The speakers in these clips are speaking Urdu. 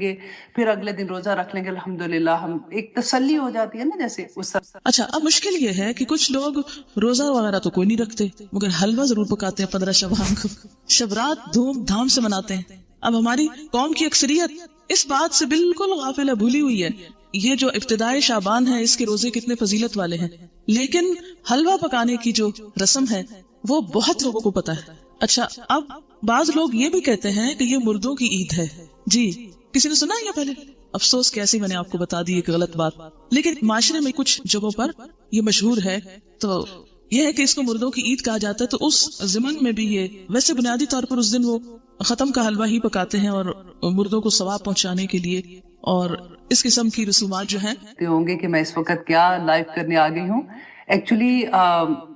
گے پھر اگلے دن روزہ رکھ لیں گے الحمدللہ، ہم ایک تسلی ہو جاتی ہے نا جیسے اس طرح۔ اچھا، اب مشکل یہ ہے کہ کچھ لوگ روزہ وغیرہ تو کوئی نہیں رکھتے مگر حلوہ ضرور پکاتے ہیں 15 شعبان کو، شب رات دھوم دھام سے مناتے ہیں۔ اب ہماری قوم کی اکثریت اس بات سے بالکل غافل ہے، بھولی ہوئی ہے یہ جو ابتدائی شعبان ہے اس کے روزے کتنے فضیلت والے ہیں، لیکن حلوہ پکانے کی جو رسم ہے وہ بہت لوگوں کو پتا ہے۔ اچھا، اب بعض لوگ یہ بھی کہتے ہیں کہ یہ مردوں کی عید ہے۔ جی، کسی نے سنا ہے یہ پہلے؟ افسوس کیسی میں نے آپ کو بتا دی ایک غلط بات، لیکن معاشرے میں کچھ جگہوں پر یہ مشہور ہے، تو یہ ہے کہ اس کو مردوں کی عید کہا جاتا ہے۔ تو اس ضمن میں بھی یہ ویسے بنیادی طور پر اس دن وہ ختم کا حلوہ ہی پکاتے ہیں اور مردوں کو ثواب پہنچانے کے لیے، اور اس قسم کی رسومات جو ہیں ہوں گے کہ میں اس وقت کیا لائیو کرنے آ گئی ہوں۔ ایکچولی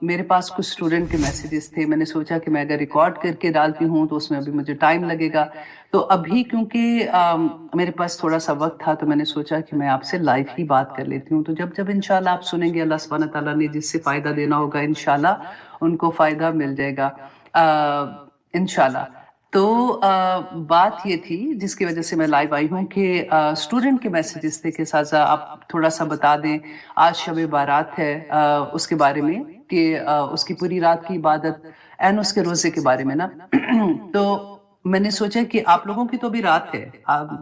میرے پاس کچھ اسٹوڈنٹ کے میسیجز تھے، میں نے سوچا کہ میں اگر ریکارڈ کر کے ڈالتی ہوں تو اس میں ابھی مجھے ٹائم لگے گا، تو ابھی کیونکہ میرے پاس تھوڑا سا وقت تھا تو میں نے سوچا کہ میں آپ سے لائیو ہی بات کر لیتی ہوں۔ تو جب انشاءاللہ آپ سنیں گے، اللہ سبحانہ تعالیٰ نے جس سے فائدہ دینا ہوگا انشاءاللہ ان کو فائدہ مل جائے گا انشاءاللہ۔ تو بات یہ تھی جس کی وجہ سے میں لائیو آئی ہوں کہ اسٹوڈنٹ کے میسیجز تھے کہ سازا آپ تھوڑا سا بتا دیں، آج شب بارات ہے، اس کے بارے میں کہ اس کی پوری رات کی عبادت این اس کے روزے کے بارے میں نا۔ تو میں نے سوچا کہ آپ لوگوں کی تو ابھی رات ہے،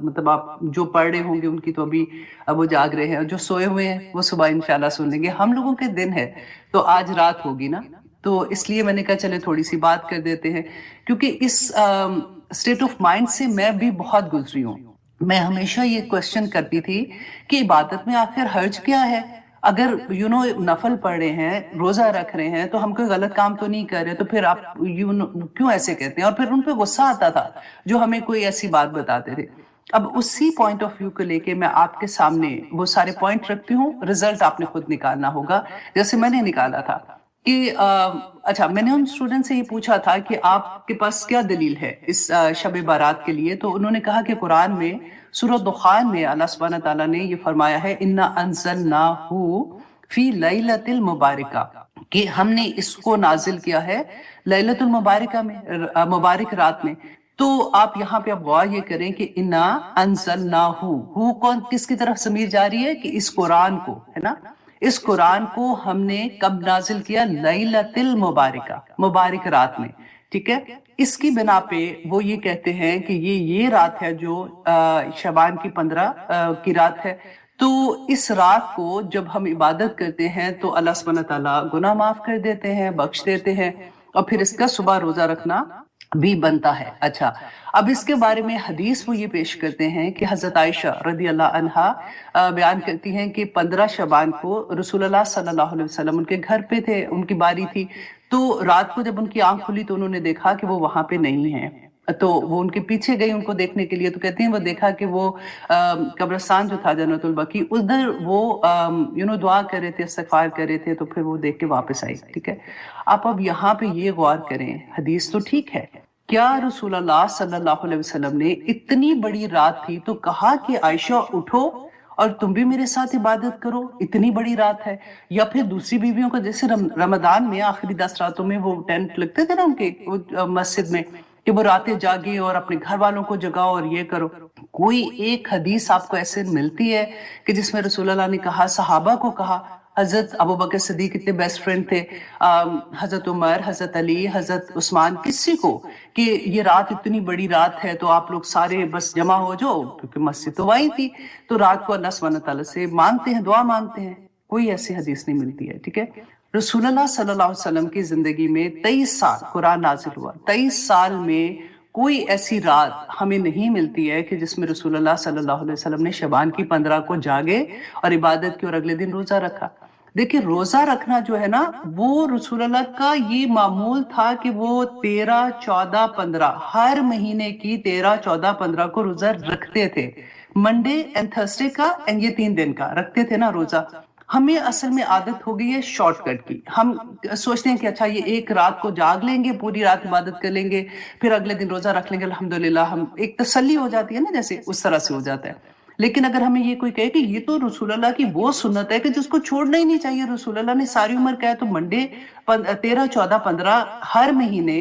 مطلب آپ جو پڑھ رہے ہوں گے ان کی تو ابھی وہ جاگ رہے ہیں، جو سوئے ہوئے ہیں وہ صبح انشاءاللہ سن لیں گے، ہم لوگوں کے دن ہے تو آج رات ہوگی نا۔ تو اس لیے میں نے کہا چلے تھوڑی سی بات کر دیتے ہیں، کیونکہ اس اسٹیٹ آف مائنڈ سے میں بھی بہت گزری ہوں۔ میں ہمیشہ یہ کوشچن کرتی تھی کہ عبادت میں آخر حرج کیا ہے؟ اگر نفل پڑھ رہے ہیں، روزہ رکھ رہے ہیں تو ہم کوئی غلط کام تو نہیں کر رہے، تو پھر آپ کیوں ایسے کہتے ہیں؟ اور پھر ان پہ غصہ آتا تھا جو ہمیں کوئی ایسی بات بتاتے تھے۔ اب اسی پوائنٹ آف ویو کو لے کے میں آپ کے سامنے وہ سارے پوائنٹ رکھتی ہوں، رزلٹ آپ نے خود نکالنا ہوگا جیسے میں نے نکالا تھا کہ اچھا، میں نے ان اسٹوڈنٹ سے یہ پوچھا تھا کہ آپ کے پاس کیا دلیل ہے اس شب بارات کے لیے، تو انہوں نے کہا کہ قرآن میں سورہ دخان میں اللہ سبحانہ تعالیٰ نے یہ فرمایا ہے اِنَّا أَنزَلْنَاهُ فِي لَيْلَةِ الْمُبَارَكَةِ، کہ ہم نے اس کو نازل کیا ہے لیلۃ المبارکہ میں، مبارک رات میں۔ تو آپ یہاں پہ اب غور یہ کریں کہ اِنَّا أَنزَلْنَاهُ، کون کس کی طرف ضمیر جاری ہے؟ کہ اس قرآن کو ہے نا، اس قرآن کو ہم نے کب نازل کیا؟ لیلۃ المبارکہ، مبارک رات میں، ٹھیک ہے۔ اس کی بنا پہ وہ یہ کہتے ہیں کہ یہ رات ہے جو شعبان کی 15 کی رات ہے، تو اس رات کو جب ہم عبادت کرتے ہیں تو اللہ سبحانہ تعالیٰ گناہ معاف کر دیتے ہیں، بخش دیتے ہیں، اور پھر اس کا صبح روزہ رکھنا بھی بنتا ہے۔ اچھا، اب اس کے بارے میں حدیث وہ یہ پیش کرتے ہیں کہ حضرت عائشہ رضی اللہ عنہا بیان کرتی ہیں کہ 15 شعبان کو رسول اللہ صلی اللہ علیہ وسلم ان کے گھر پہ تھے، ان کی باری تھی، تو رات کو جب ان کی آنکھ کھلی تو انہوں نے دیکھا کہ وہ وہاں پہ نہیں ہیں، تو وہ ان کے پیچھے گئی ان کو دیکھنے کے لیے، تو کہتے ہیں وہ دیکھا کہ وہ قبرستان جو تھا جنت البقیع ادھر وہ دعا کر رہے تھے، استغفار کر رہے تھے، تو پھر وہ دیکھ کے واپس آئی، ٹھیک ہے۔ آپ اب یہاں پہ یہ غور کریں، حدیث تو ٹھیک ہے، کیا رسول اللہ صلی اللہ علیہ وسلم نے اتنی بڑی رات تھی تو کہا کہ عائشہ اٹھو اور تم بھی میرے ساتھ عبادت کرو، اتنی بڑی رات ہے؟ یا پھر دوسری بیویوں کو جیسے رمضان میں آخری 10 راتوں میں وہ ٹینٹ لگتے تھے نا ان کے مسجد میں، کہ وہ راتیں جاگے اور اپنے گھر والوں کو جگاؤ اور یہ کرو، کوئی ایک حدیث آپ کو ایسے ملتی ہے کہ جس میں رسول اللہ نے کہا، صحابہ کو کہا؟ حضرت ابوبکر صدیق اتنے بیسٹ فرینڈ تھے، حضرت عمر، حضرت علی، حضرت عثمان، کسی کو کہ یہ رات اتنی بڑی رات ہے تو آپ لوگ سارے بس جمع ہو جاؤ، کیونکہ مسجد تو وہی تھی، تو رات کو اللہ سبحانہ تعالیٰ سے مانگتے ہیں، دعا مانگتے ہیں، کوئی ایسی حدیث نہیں ملتی ہے، ٹھیک ہے۔ رسول اللہ صلی اللہ علیہ وسلم کی زندگی میں 23 سال قرآن نازل ہوا، 23 سال میں کوئی ایسی رات ہمیں نہیں ملتی ہے کہ جس میں رسول اللہ صلی اللہ علیہ وسلم نے شعبان کی 15 کو جاگے اور عبادت کی اور اگلے دن روزہ رکھا۔ دیکھیں، روزہ رکھنا جو ہے نا، وہ رسول اللہ کا یہ معمول تھا کہ وہ 13، 14، 15 ہر مہینے کی 13، 14، 15 کو روزہ رکھتے تھے، منڈے اینڈ تھرسڈے کا، اینڈ یہ 3 دن کا رکھتے تھے نا روزہ۔ ہمیں اصل میں عادت ہو گئی ہے شارٹ کٹ کی، ہم سوچتے ہیں کہ اچھا یہ ایک رات کو جاگ لیں گے، پوری رات عبادت کر لیں گے، پھر اگلے دن روزہ رکھ لیں گے الحمدللہ، ہم ایک تسلی ہو جاتی ہے نا جیسے، اس طرح سے ہو جاتا ہے۔ لیکن اگر ہمیں یہ کوئی کہے کہ یہ تو رسول اللہ کی وہ سنت ہے کہ جس کو چھوڑنا ہی نہیں چاہیے، رسول اللہ نے ساری عمر کہا تو منڈے 13، 14، 15 ہر مہینے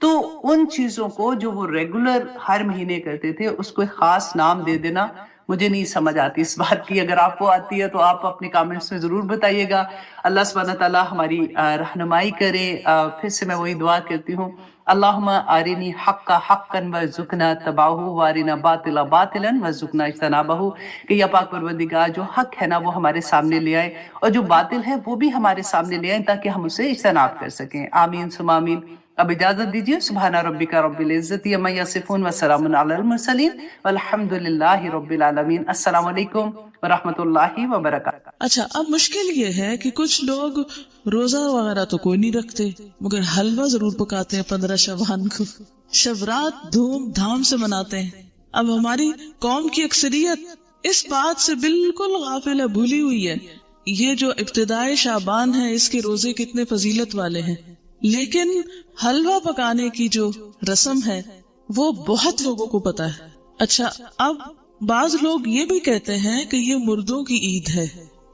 تو ان چیزوں کو جو وہ ریگولر ہر مہینے کرتے تھے اس کو ایک خاص نام دے دینا مجھے نہیں سمجھ آتی اس بات کی. اگر آپ کو آتی ہے تو آپ اپنے کامنٹس میں ضرور بتائیے گا. اللہ سبحانہ تعالیٰ ہماری رہنمائی کرے. پھر سے میں وہی دعا کرتی ہوں, اللہم آرینی حق حقا وارزقنا اتباعہ وارنا باطلا باطلا وارزقنا اجتنابہ, کہ یا پاک پروردگار جو حق ہے نا وہ ہمارے سامنے لے آئے اور جو باطل ہے وہ بھی ہمارے سامنے لے آئیں تاکہ ہم اسے اجتناب کر سکیں. آمین ثم آمین. اب اجازت دیجیے. سبحان ربک رب العزت عما یصفون وسلام علی المرسلین والحمد للہ رب العالمین. السلام علیکم ورحمۃ اللہ وبرکاتہ. اچھا, اب مشکل یہ ہے کہ کچھ لوگ روزہ وغیرہ تو کوئی نہیں رکھتے مگر حلوہ ضرور پکاتے ہیں 15 شعبان کو, شب رات دھوم دھام سے مناتے ہیں. اب ہماری قوم کی اکثریت اس بات سے بالکل غافل ہے, بھولی ہوئی ہے یہ جو ابتدائی شعبان ہے اس کے روزے کتنے فضیلت والے ہیں, لیکن حلوہ پکانے کی جو رسم ہے وہ بہت لوگوں کو پتا ہے. اچھا, اب بعض لوگ یہ بھی کہتے ہیں کہ یہ مردوں کی عید ہے.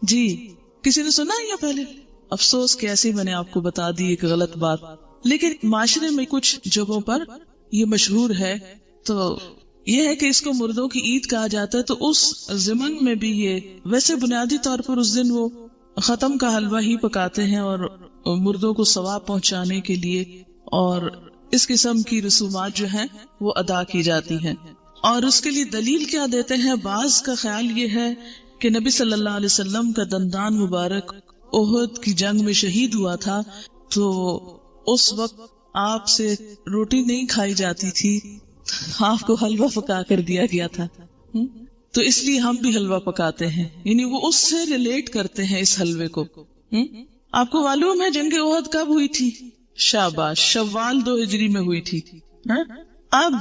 جی, کسی نے سنا ہے یہ پہلے؟ افسوس کہ ایسے میں نے آپ کو بتا دی ایک غلط بات, لیکن معاشرے میں کچھ جگہوں پر یہ مشہور ہے. تو یہ ہے کہ اس کو مردوں کی عید کہا جاتا ہے. تو اس ضمن میں بھی یہ ویسے بنیادی طور پر اس دن وہ ختم کا حلوہ ہی پکاتے ہیں اور مردوں کو ثواب پہنچانے کے لیے, اور اس قسم کی رسومات جو ہیں وہ ادا کی جاتی ہیں. اور اس کے لیے دلیل کیا دیتے ہیں؟ بعض کا خیال یہ ہے کہ نبی صلی اللہ علیہ وسلم کا دندان مبارک احد کی جنگ میں شہید ہوا تھا, تو اس وقت آپ سے روٹی نہیں کھائی جاتی تھی, آپ کو حلوہ پکا کر دیا گیا تھا. تو اس لیے ہم بھی حلوہ پکاتے ہیں, یعنی وہ اس سے ریلیٹ کرتے ہیں اس حلوے کو. آپ کو معلوم ہے جنگ احد کب ہوئی تھی؟ شاباش, شوال 2 ہجری میں ہوئی تھی. اب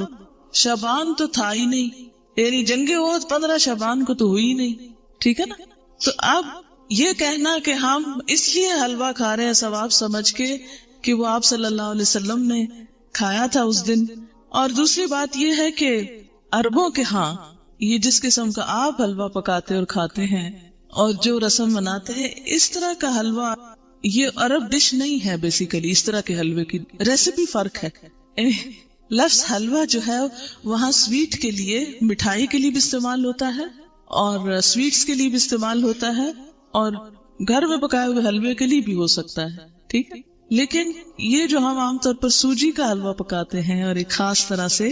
شعبان تو تھا ہی نہیں, یعنی جنگ احد 15 شعبان کو تو ہوئی نہیں, ٹھیک ہے نا. تو اب یہ کہنا کہ ہم اس لیے حلوہ کھا رہے ہیں ثواب سمجھ کے کہ وہ آپ صلی اللہ علیہ وسلم نے کھایا تھا اس دن. اور دوسری بات یہ ہے کہ عربوں کے ہاں یہ جس قسم کا آپ حلوہ پکاتے اور کھاتے ہیں اور جو رسم مناتے ہیں, اس طرح کا حلوہ یہ عرب ڈش نہیں ہے. بیسیکلی اس طرح کے حلوے کی ریسیپی فرق ہے. لفظ حلوہ جو ہے وہاں سویٹ کے لیے, مٹھائی کے لیے بھی استعمال ہوتا ہے اور سویٹس کے لیے بھی استعمال ہوتا ہے, اور گھر میں پکائے ہوئے حلوے کے لیے بھی ہو سکتا ہے, ٹھیک. لیکن یہ جو ہم عام طور پر سوجی کا حلوہ پکاتے ہیں اور ایک خاص طرح سے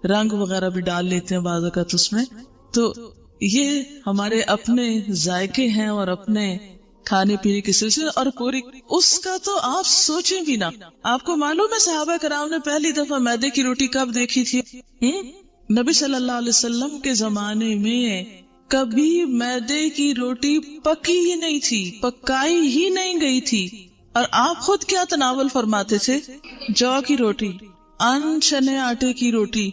رنگ وغیرہ بھی ڈال لیتے ہیں بعض اوقات اس میں, تو یہ ہمارے اپنے ذائقے ہیں اور اپنے کھانے پینے کے سلسلے, اور پوری اس کا تو آپ سوچیں بھی نہ. آپ کو معلوم ہے صحابہ کرام نے پہلی دفعہ میدے کی روٹی کب دیکھی تھی؟ نبی صلی اللہ علیہ وسلم کے زمانے میں کبھی میدے کی روٹی پکی ہی نہیں تھی, پکائی ہی نہیں گئی تھی. اور آپ خود کیا تناول فرماتے تھے؟ جو کی روٹی, ان چنے آٹے کی روٹی.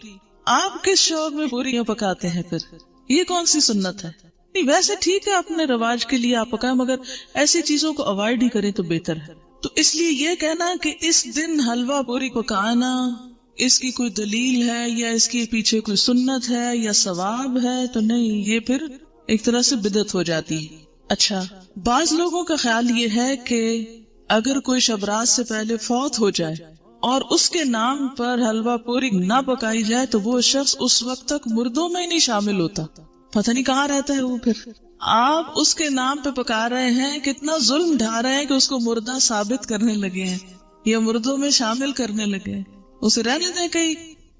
آپ کس شوق میں پوریاں پکاتے ہیں؟ پھر یہ کون سی سنت ہے؟ ویسے ٹھیک ہے اپنے رواج کے لیے آپ پکائیں, مگر ایسی چیزوں کو اوائڈ ہی کریں تو بہتر ہے. تو اس لیے یہ کہنا کہ اس دن حلوہ پوری پکانا اس کی کوئی دلیل ہے یا اس کے پیچھے کوئی سنت ہے یا ثواب ہے, تو نہیں, یہ پھر ایک طرح سے بدعت ہو جاتی ہے. اچھا, بعض لوگوں کا خیال یہ ہے کہ اگر کوئی شب رات سے پہلے فوت ہو جائے اور اس کے نام پر حلوہ پوری نہ پکائی جائے تو وہ شخص اس وقت تک مردوں میں نہیں شامل ہوتا. پتہ نہیں کہاں رہتا ہے وہ. پھر آپ اس کے نام پہ پکا رہے ہیں, کتنا ظلم ڈھا رہے ہیں کہ اس کو مردہ ثابت کرنے لگے ہیں یا مردوں میں شامل کرنے لگے ہیں. اسے رہنے دیں کئی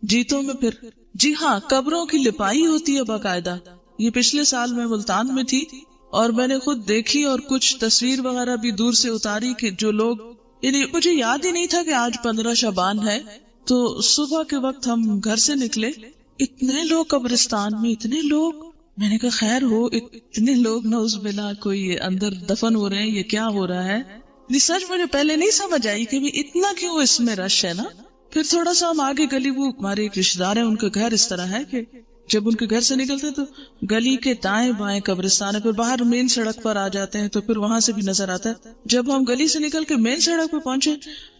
جیتوں میں. پھر جی ہاں, قبروں کی لپائی ہوتی ہے باقاعدہ. یہ پچھلے سال میں ملتان میں تھی اور میں نے خود دیکھی اور کچھ تصویر وغیرہ بھی دور سے اتاری کہ جو لوگ, یعنی مجھے یاد ہی نہیں تھا کہ آج 15 شعبان ہے, تو صبح کے وقت ہم گھر سے نکلے, اتنے لوگ قبرستان میں, اتنے لوگ. میں نے کہا خیر ہو, اتنے لوگ نعوذ باللہ کوئی اندر دفن ہو رہے ہیں, یہ کیا ہو رہا ہے. سچ مجھے پہلے نہیں سمجھ آئی کہ اتنا کیوں اس میں رش ہے نا. پھر تھوڑا سا ہم آگے گلی, وہ ہمارے ایک رشتے دار ہیں, ان کا گھر اس طرح ہے کہ جب ان کے گھر سے نکلتے تو گلی کے دائیں بائیں قبرستان ہے, پھر باہر مین سڑک پر آ جاتے ہیں تو پھر وہاں سے بھی نظر آتا ہے. جب ہم گلی سے نکل کے مین سڑک پہ پہنچے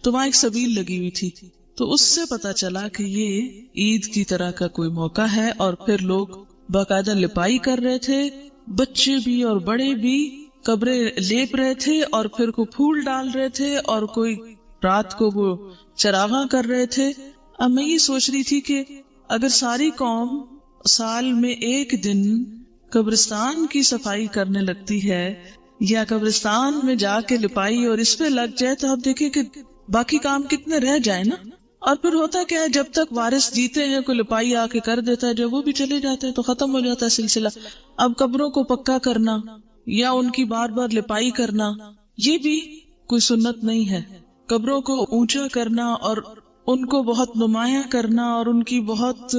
تو وہاں ایک سبیل لگی ہوئی تھی, تو اس سے پتا چلا کہ یہ عید کی طرح کا کوئی موقع ہے. اور پھر لوگ باقاعدہ لپائی کر رہے تھے, بچے بھی اور بڑے بھی قبریں لیپ رہے تھے, اور پھر کو پھول ڈال رہے تھے, اور کوئی رات کو وہ چراغاں کر رہے تھے. اب میں یہ سوچ رہی تھی کہ اگر ساری قوم سال میں ایک دن قبرستان کی صفائی کرنے لگتی ہے یا قبرستان میں جا کے لپائی اور اس پہ لگ جائے تو آپ دیکھیں کہ باقی کام کتنے رہ جائیں نا. اور پھر ہوتا کیا ہے, جب تک وارث جیتے ہیں کوئی لپائی آ کے کر دیتا ہے, جب وہ بھی چلے جاتے ہیں تو ختم ہو جاتا ہے سلسلہ. اب قبروں کو پکا کرنا یا ان کی بار بار لپائی کرنا یہ بھی کوئی سنت نہیں ہے. قبروں کو اونچا کرنا اور ان کو بہت نمایاں کرنا اور ان کی بہت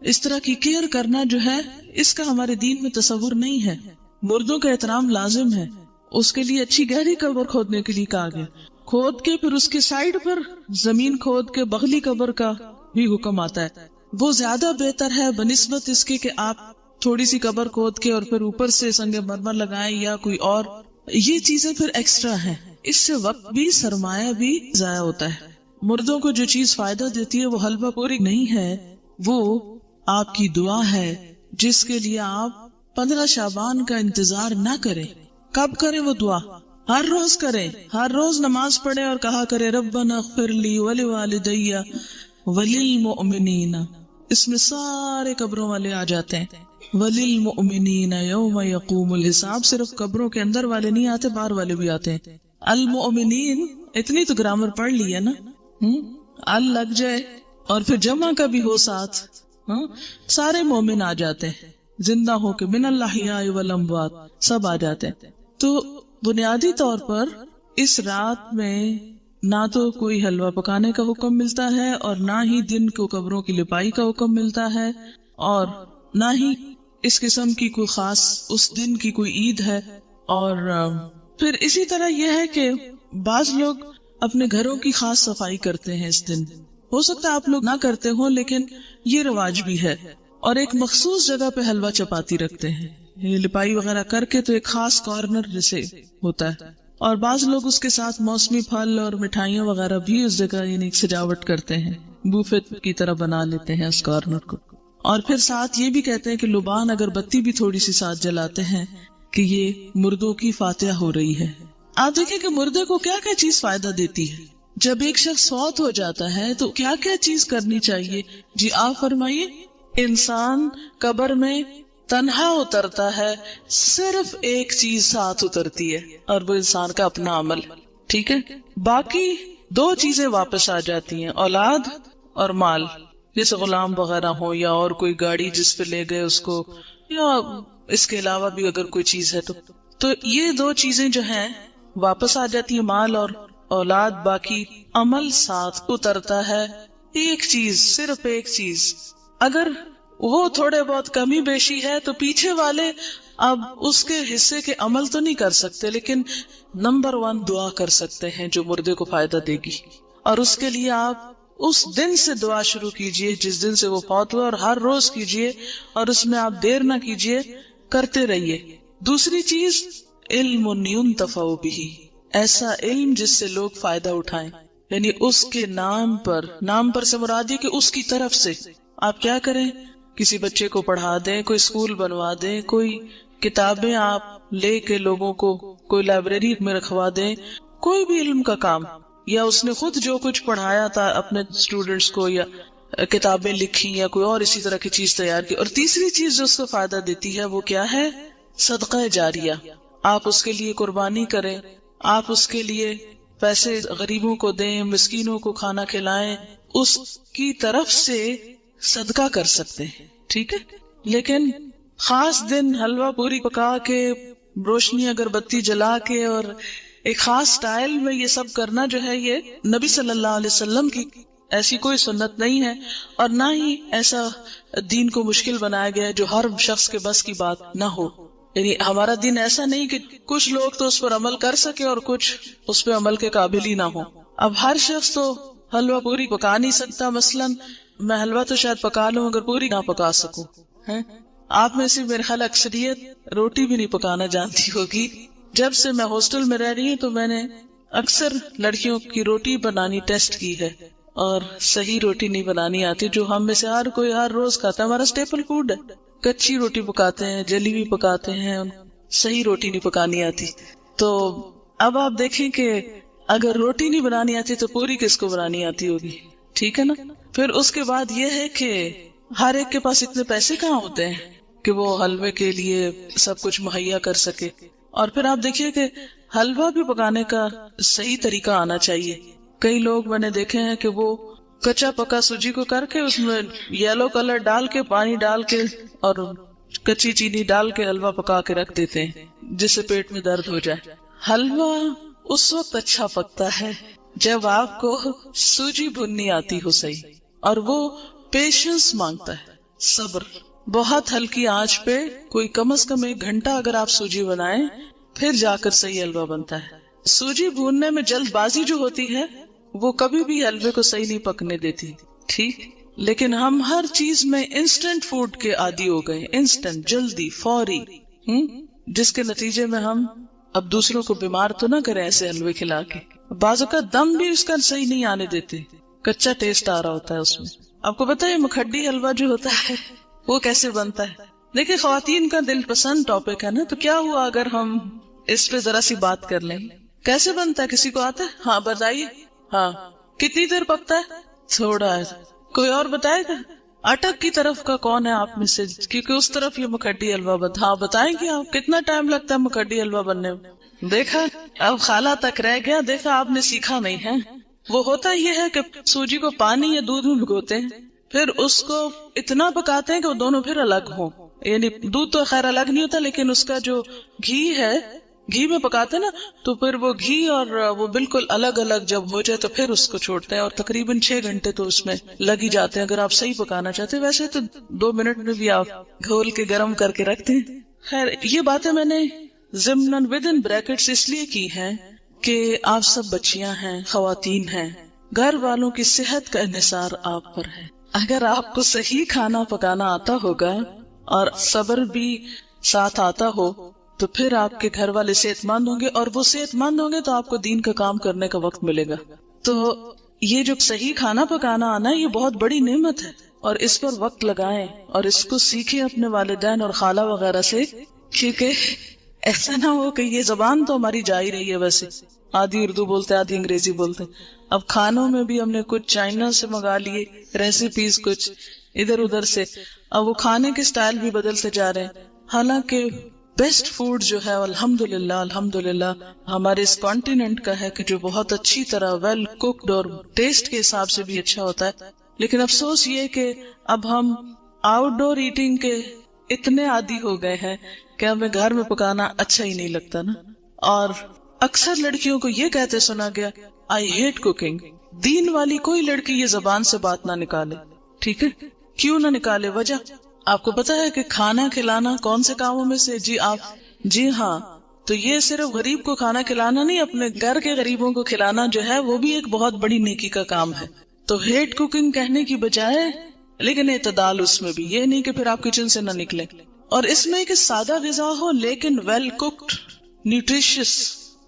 اس طرح کی کیئر کرنا جو ہے, اس کا ہمارے دین میں تصور نہیں ہے. مردوں کا احترام لازم ہے, اس کے لیے اچھی گہری قبر کھودنے کے لیے کہا گیا. کھود کے پھر اس کے سائڈ پر زمین کھود کے بغلی قبر کا بھی حکم آتا ہے. وہ زیادہ بہتر ہے بنسبت اس کے کہ آپ تھوڑی سی قبر کھود کے اور پھر اوپر سے سنگ مرمر لگائیں یا کوئی اور. یہ چیزیں پھر ایکسٹرا ہیں, اس سے وقت بھی سرمایہ بھی ضائع ہوتا ہے. مردوں کو جو چیز فائدہ دیتی ہے وہ حلوہ پوری نہیں ہے, وہ آپ کی دعا ہے جس کے لیے آپ 15 شعبان کا انتظار نہ کریں. کب کریں وہ دعا؟ ہر روز کریں, ہر روز نماز پڑھیں اور کہا کریں ربنا اغفر لی ولوالدی وللمؤمنین. اس میں سارے قبروں والے آ جاتے ہیں. وللمؤمنین یوم یقوم الحساب, صرف قبروں کے اندر والے نہیں آتے, باہر والے بھی آتے ہیں. المؤمنین, اتنی تو گرامر پڑھ لی ہے نا, ال لگ جائے اور پھر جمع کا بھی ہو ساتھ, سارے مومن آ جاتے ہیں زندہ ہو کے, من الاحیاء والاموات سب آ جاتے ہیں. تو بنیادی طور پر اس رات میں نہ تو کوئی حلوہ پکانے کا حکم ملتا ہے اور نہ ہی دن کو قبروں کی لپائی کا حکم ملتا ہے اور نہ ہی اس قسم کی کوئی خاص اس دن کی کوئی عید ہے. اور پھر اسی طرح یہ ہے کہ بعض لوگ اپنے گھروں کی خاص صفائی کرتے ہیں اس دن. ہو سکتا ہے آپ لوگ نہ کرتے ہوں لیکن یہ رواج بھی ہے, اور ایک مخصوص جگہ پہ حلوہ چپاتی رکھتے ہیں. یہ لپائی وغیرہ کر کے تو ایک خاص کارنر جیسے ہوتا ہے, اور بعض لوگ اس کے ساتھ موسمی پھل اور مٹھائیاں وغیرہ بھی اس جگہ یعنی سجاوٹ کرتے ہیں, بوفے کی طرح بنا لیتے ہیں اس کارنر کو. اور پھر ساتھ یہ بھی کہتے ہیں کہ لبان اگر بتی بھی تھوڑی سی ساتھ جلاتے ہیں کہ یہ مردوں کی فاتحہ ہو رہی ہے. آپ دیکھیں کہ مردے کو کیا کیا چیز فائدہ دیتی ہے. جب ایک شخص فوت ہو جاتا ہے تو کیا کیا چیز کرنی چاہیے؟ جی آپ فرمائیے. انسان قبر میں تنہا اترتا ہے, صرف ایک چیز ساتھ اترتی ہے اور وہ انسان کا اپنا عمل. ٹھیک ہے, باقی 2 چیزیں واپس آ جاتی ہیں, اولاد اور مال, جیسے غلام وغیرہ ہو یا اور کوئی گاڑی جس پہ لے گئے اس کو, یا اس کے علاوہ بھی اگر کوئی چیز ہے تو یہ 2 چیزیں جو ہیں واپس آ جاتی ہیں, مال اور اولاد. باقی عمل ساتھ اترتا ہے. ایک چیز, صرف ایک چیز, اگر وہ تھوڑے بہت کمی بیشی ہے تو پیچھے والے اب اس کے حصے کے عمل تو نہیں کر سکتے, لیکن نمبر 1 دعا کر سکتے ہیں جو مردے کو فائدہ دے گی. اور اس کے لیے آپ اس دن سے دعا شروع کیجئے جس دن سے وہ فوت ہوا, اور ہر روز کیجئے, اور اس میں آپ دیر نہ کیجئے, کرتے رہیے. دوسری چیز, علم ينتفع به, ایسا علم جس سے لوگ فائدہ اٹھائیں, یعنی اس کے نام پر سے مراد ہے کہ اس کی طرف سے آپ کیا کریں, کسی بچے کو پڑھا دیں, کوئی اسکول بنوا دیں, کوئی کتابیں آپ لے کے لوگوں کو کوئی لائبریری میں رکھوا دیں, کوئی بھی علم کا کام, یا اس نے خود جو کچھ پڑھایا تھا اپنے اسٹوڈینٹس کو, یا کتابیں لکھی یا کوئی اور اسی طرح کی چیز تیار کی. اور تیسری چیز جو اس کو فائدہ دیتی ہے وہ کیا ہے, صدقہ جاریہ. آپ اس کے لیے قربانی کریں, آپ اس کے لیے پیسے غریبوں کو دیں, مسکینوں کو کھانا کھلائیں, اس کی طرف سے صدقہ کر سکتے ہیں. ٹھیک ہے, لیکن خاص دن حلوہ پوری پکا کے, روشنی اگربتی جلا کے اور ایک خاص سٹائل میں یہ سب کرنا جو ہے, یہ نبی صلی اللہ علیہ وسلم کی ایسی کوئی سنت نہیں ہے, اور نہ ہی ایسا دین کو مشکل بنایا گیا ہے جو ہر شخص کے بس کی بات نہ ہو. یعنی ہمارا دین ایسا نہیں کہ کچھ لوگ تو اس پر عمل کر سکے اور کچھ اس پہ عمل کے قابل ہی نہ ہو. اب ہر شخص تو حلوہ پوری پکا نہیں سکتا. مثلاً میں حلوہ تو شاید پکا لوں اگر پوری نہ پکا سکوں. آپ میں سے میرے خیال اکثریت روٹی بھی نہیں پکانا جانتی ہوگی. جب سے میں ہاسٹل میں رہ رہی ہوں تو میں نے اکثر لڑکیوں کی روٹی بنانی ٹیسٹ کی ہے, اور صحیح روٹی نہیں بنانی آتی, جو ہم میں سے ہر کوئی ہر روز کھاتا ہے. ہمارا اسٹیپل فوڈ ہے. کچی روٹی پکاتے ہیں, جلیبی پکاتے ہیں, صحیح روٹی نہیں پکانی آتی. تو اب آپ دیکھیں کہ اگر روٹی نہیں بنانی آتی تو پوری کس کو بنانی آتی ہوگی؟ ٹھیک ہے نا. پھر اس کے بعد یہ ہے کہ ہر ایک کے پاس اتنے پیسے کہاں ہوتے ہیں کہ وہ حلوے کے لیے سب کچھ مہیا کر سکے. اور پھر آپ دیکھیے کہ حلوہ بھی پکانے کا صحیح طریقہ آنا چاہیے. کئی لوگ میں نے دیکھے ہیں کہ وہ کچا پکا سوجی کو کر کے اس میں یلو کلر ڈال کے پانی ڈال کے اور کچی چینی ڈال کے حلوہ پکا کے رکھ دیتے ہیں جس سے پیٹ میں درد ہو جائے. حلوہ اس وقت اچھا پکتا ہے جب آپ کو سوجی بھننی آتی ہو صحیح، اور وہ پیشنس مانگتا ہے، صبر. بہت ہلکی آنچ پہ کوئی کم از کم 1 گھنٹہ اگر آپ سوجی بنائیں پھر جا کر صحیح حلوہ بنتا ہے. سوجی بھوننے میں جلد بازی جو ہوتی ہے وہ کبھی بھی حلوے کو صحیح نہیں پکنے دیتی. ٹھیک، لیکن ہم ہر چیز میں انسٹنٹ فوڈ کے عادی ہو گئے، انسٹنٹ، جلدی، فوری، جس کے نتیجے میں ہم اب دوسروں کو بیمار تو نہ کریں ایسے حلوے کھلا کے. بعض اوقات دم بھی اس کا صحیح نہیں آنے دیتے، کچا ٹیسٹ آ رہا ہوتا ہے اس میں. آپ کو پتا ہے مکھڈی حلوہ جو ہوتا ہے وہ کیسے بنتا ہے؟ دیکھیں، خواتین کا دل پسند ٹاپک ہے نا، تو کیا ہوا اگر ہم اس پہ ذرا سی بات کر لیں. کیسے بنتا ہے؟ کسی کو آتا ہے؟ ہاں بتائیے. ہاں، کتنی دیر پکتا ہے؟ تھوڑا ہے. کوئی اور بتائے گا؟ اٹک کی طرف کا کون ہے آپ میں سے؟ کیونکہ اس طرف یہ مکھڈی حلوہ بنتا. ہاں بتائیں گے آپ کتنا ٹائم لگتا ہے مکھڈی حلوہ بننے میں؟ دیکھا، اب خالہ تک رہ گیا. دیکھا، آپ نے سیکھا نہیں ہے. وہ ہوتا یہ ہے کہ سوجی کو پانی یا دودھ میں بھگوتے ہیں، پھر اس کو اتنا پکاتے ہیں کہ وہ دونوں پھر الگ ہوں. یعنی دودھ تو خیر الگ نہیں ہوتا، لیکن اس کا جو گھی ہے، گھی میں پکاتے نا، تو پھر وہ گھی اور وہ بالکل الگ الگ جب ہو جائے تو پھر اس کو چھوڑتے ہیں. اور تقریباً 6 گھنٹے تو اس میں لگ ہی جاتے ہیں اگر آپ صحیح پکانا چاہتے ہیں. ویسے تو 2 منٹ میں بھی آپ گھول کے گرم کر کے رکھتے ہیں. خیر، یہ باتیں میں نے ضمناً ودن بریکٹس اس لیے کی ہیں کہ آپ سب بچیاں ہیں، خواتین ہیں، گھر والوں کی صحت کا انحصار آپ پر ہے. اگر آپ کو صحیح کھانا پکانا آتا ہوگا اور صبر بھی ساتھ آتا ہو تو پھر آپ کے گھر والے صحت مند ہوں گے، اور وہ صحت مند ہوں گے تو آپ کو دین کا کام کرنے کا وقت ملے گا. تو یہ جو صحیح کھانا پکانا آنا یہ بہت بڑی نعمت ہے، اور اس پر وقت لگائیں اور اس کو سیکھیں اپنے والدین اور خالہ وغیرہ سے، کیونکہ ایسا نہ ہو کہ یہ زبان تو ہماری جا ہی رہی ہے، ویسے آدھی اردو بولتے آدھی انگریزی بولتے. اب کھانوں میں بھی ہم نے کچھ چائنا سے منگا لیے ریسیپیز، کچھ ادھر ادھر سے. اب وہ کھانے کے سٹائل بھی بدلتے جا رہے ہیں. حالانکہ بیسٹ فوڈ جو ہے الحمدللہ ہمارے اس کانٹیننٹ کا ہے کہ جو بہت اچھی طرح ویل کوکڈ اور ٹیسٹ کے حساب سے بھی اچھا ہوتا ہے. لیکن افسوس یہ کہ اب ہم آؤٹ ڈور ایٹنگ کے اتنے عادی ہو گئے ہیں کہ ہمیں گھر میں پکانا اچھا ہی نہیں لگتا نا. اور اکثر لڑکیوں کو یہ کہتے سنا گیا، آئی ہیٹ کوکنگ. دین والی کوئی لڑکی یہ زبان سے بات نہ نکالے. ٹھیک ہے، کیوں نہ نکالے؟ وجہ آپ کو پتا ہے کہ کھانا کھلانا کون سے کاموں میں سے؟ جی ہاں، تو یہ صرف غریب کو کھانا کھلانا نہیں، اپنے گھر کے غریبوں کو کھلانا جو ہے وہ بھی ایک بہت بڑی نیکی کا کام ہے. تو ہیٹ کوکنگ کہنے کی بجائے، لیکن اعتدال اس میں بھی، یہ نہیں کہ پھر آپ کچن سے نہ نکلیں. اور اس میں کہ سادہ غذا ہو لیکن ویل کوکڈ، نیوٹریشس،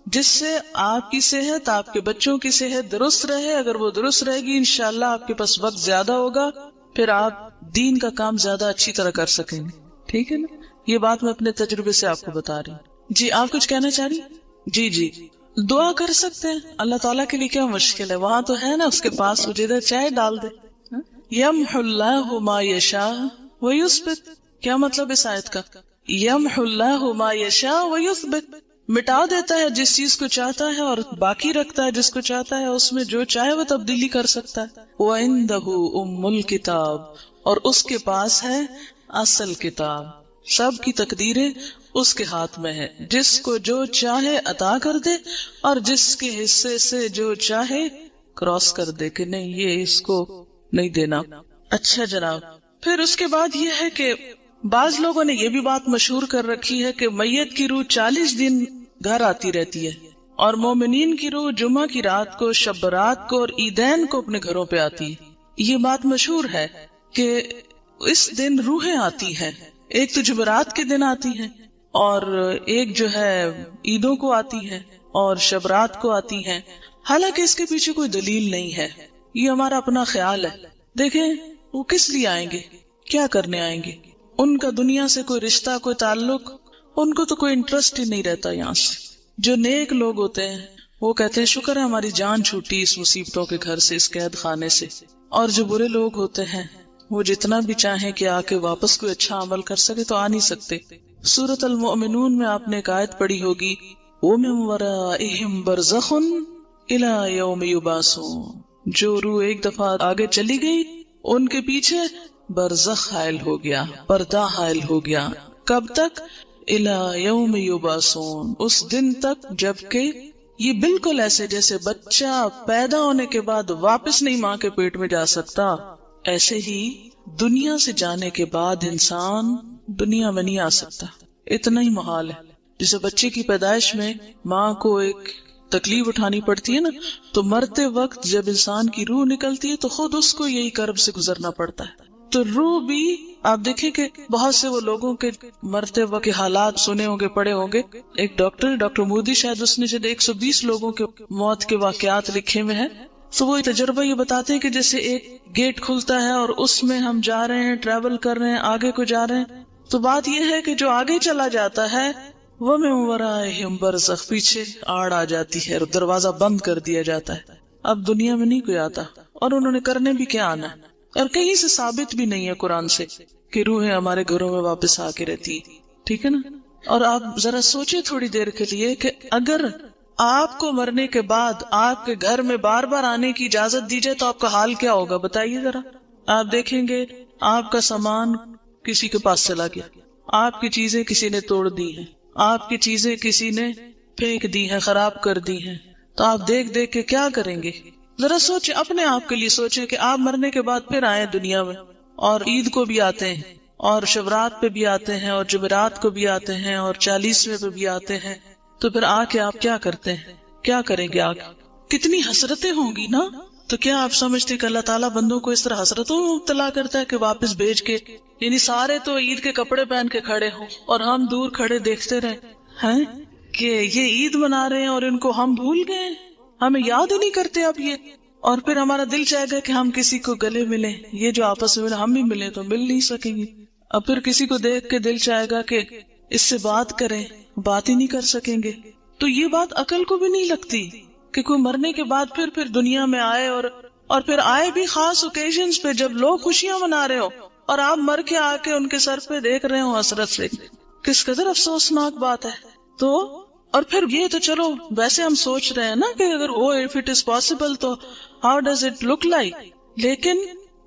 جس سے آپ کی صحت، آپ کے بچوں کی صحت درست رہے. اگر وہ درست رہے گی انشاءاللہ آپ کے پاس وقت زیادہ ہوگا، پھر آپ دین کا کام زیادہ اچھی طرح کر سکیں گے. ٹھیک ہے نا؟ یہ بات میں اپنے تجربے سے آپ کو بتا رہی ہوں. جی آپ کچھ کہنا چاہ رہی؟ جی دعا کر سکتے ہیں. اللہ تعالیٰ کے لیے کیا مشکل ہے؟ وہاں تو ہے نا اس کے پاس، جدھر چاہے ڈال دے. یمحو اللہ ما یشاء ویثبت. کیا مطلب اس آیت کا؟ یمحو اللہ ما یشاء ویثبت، مٹا دیتا ہے جس چیز کو چاہتا ہے اور باقی رکھتا ہے جس کو چاہتا ہے. اس میں جو چاہے وہ تبدیلی کر سکتا ہے. وَعِندَهُ أُمُّ الْكِتَابِ، اور اس کے پاس ہے اصل کتاب. سب کی تقدیریں اس کے ہاتھ میں ہے. جس کو جو چاہے عطا کر دے اور جس کے حصے سے جو چاہے کراس کر دے کہ نہیں یہ اس کو نہیں دینا. اچھا جناب، پھر اس کے بعد یہ ہے کہ بعض لوگوں نے یہ بھی بات مشہور کر رکھی ہے کہ میت کی روح 40 دن گھر آتی رہتی ہے، اور مومنین کی روح جمعہ کی رات کو، شب برات کو اور عیدین کو اپنے گھروں پہ آتی ہے. یہ بات مشہور ہے کہ اس دن روحیں آتی ہیں. ایک تو جمعرات کے دن آتی ہیں، اور ایک جو ہے عیدوں کو آتی ہیں اور شب رات کو آتی ہیں. حالانکہ اس کے پیچھے کوئی دلیل نہیں ہے، یہ ہمارا اپنا خیال ہے. دیکھیں وہ کس لیے آئیں گے، کیا کرنے آئیں گے؟ ان کا دنیا سے کوئی رشتہ، کوئی تعلق، ان کو تو کوئی انٹرسٹ ہی نہیں رہتا یہاں سے. جو نیک لوگ ہوتے ہیں وہ کہتے ہیں شکر ہے ہماری جان چھوٹی اس مصیبتوں کے گھر سے، اس قید خانے سے. اور جو برے لوگ ہوتے ہیں وہ جتنا بھی چاہیں کہ آ کے واپس کوئی اچھا عمل کر سکے تو آ نہیں سکتے. سورۃ المؤمنون میں آپ نے ایک آیت پڑھی ہوگی، وَمِن وَرَائِهِمْ بَرْزَخٌ إِلَى يَوْمِ يُبْعَثُونَ. جو روح ایک دفعہ آگے چلی گئی ان کے پیچھے برزخ حائل ہو گیا، پردہ حائل ہو گیا. کب تک؟ إِلَى يَوْمِ يُبْعَثُونَ، اس دن تک جبکہ یہ بالکل ایسے جیسے بچہ پیدا ہونے کے بعد واپس نہیں ماں کے پیٹ میں جا سکتا، ایسے ہی دنیا سے جانے کے بعد انسان دنیا میں نہیں آ سکتا. اتنا ہی محال ہے. جسے بچے کی پیدائش میں ماں کو ایک تکلیف اٹھانی پڑتی ہے نا، تو مرتے وقت جب انسان کی روح نکلتی ہے تو خود اس کو یہی کرب سے گزرنا پڑتا ہے. تو روح بھی آپ دیکھیں کہ بہت سے وہ لوگوں کے مرتے وقت کے حالات سنے ہوں گے، پڑھے ہوں گے. ایک ڈاکٹر مودی شاید اس نے 120 لوگوں کے موت کے واقعات لکھے ہوئے ہیں. تو وہ تجربہ یہ بتاتے ہیں کہ جیسے ایک گیٹ کھلتا ہے اور اس میں ہم جا رہے ہیں، ٹریول کر رہے ہیں، آگے کو جا رہے ہیں. تو بات یہ ہے کہ جو آگے چلا جاتا ہے وہ میں وَرَائِهِمْ بَرْزَخ، پیچھے آڑ آ جاتی ہے اور دروازہ بند کر دیا جاتا ہے. اب دنیا میں نہیں کوئی آتا، اور انہوں نے کرنے بھی کیا آنا ہے. اور کہیں سے ثابت بھی نہیں ہے قرآن سے کہ روحیں ہمارے گھروں میں واپس آ کے رہتی ہے. ٹھیک ہے نا. اور آپ ذرا سوچیں تھوڑی دیر کے لیے کہ اگر آپ کو مرنے کے بعد آپ کے گھر میں بار بار آنے کی اجازت دی جائے تو آپ کا حال کیا ہوگا، بتائیے ذرا. آپ دیکھیں گے آپ کا سامان کسی کے پاس چلا گیا، آپ کی چیزیں کسی نے توڑ دی ہیں، آپ کی چیزیں کسی نے پھینک دی ہیں، خراب کر دی ہیں. تو آپ دیکھ دیکھ کے کیا کریں گے؟ ذرا سوچیں، اپنے آپ کے لیے سوچیں کہ آپ مرنے کے بعد پھر آئے دنیا میں، اور عید کو بھی آتے ہیں، اور شبرات پہ بھی آتے ہیں، اور جمعرات کو بھی آتے ہیں، اور 40ویں پہ بھی آتے ہیں. تو پھر آ کے آپ کیا کرتے ہیں؟ کیا کریں گے؟ کتنی حسرتیں ہوں گی نا. تو کیا آپ سمجھتے کہ اللہ تعالیٰ بندوں کو اس طرح حسرتوں میں مبتلا کرتا ہے کہ واپس بھیج کے، یعنی سارے تو عید کے کپڑے پہن کے کھڑے ہوں اور ہم دور کھڑے دیکھتے رہے ہیں کہ یہ عید منا رہے ہیں اور ان کو ہم بھول گئے، ہمیں یاد ہی نہیں کرتے اب یہ. اور پھر ہمارا دل چاہے گا کہ ہم کسی کو گلے ملیں، یہ جو آپس میں ملے ہم بھی ملیں تو مل نہیں سکیں گے. اب پھر کسی کو دیکھ کے دل چاہے گا کہ اس سے بات کریں، بات ہی نہیں کر سکیں گے. تو یہ بات عقل کو بھی نہیں لگتی کہ کوئی مرنے کے بعد پھر دنیا میں آئے، اور پھر آئے بھی خاص اوکیزنز پہ جب لوگ خوشیاں منا رہے ہو اور آپ مر کے آ کے ان کے سر پہ دیکھ رہے ہو حسرت سے. کس قدر افسوسناک بات ہے. تو اور پھر یہ تو چلو ویسے ہم سوچ رہے ہیں نا کہ اگر وہ if it is possible تو how does it look like، لیکن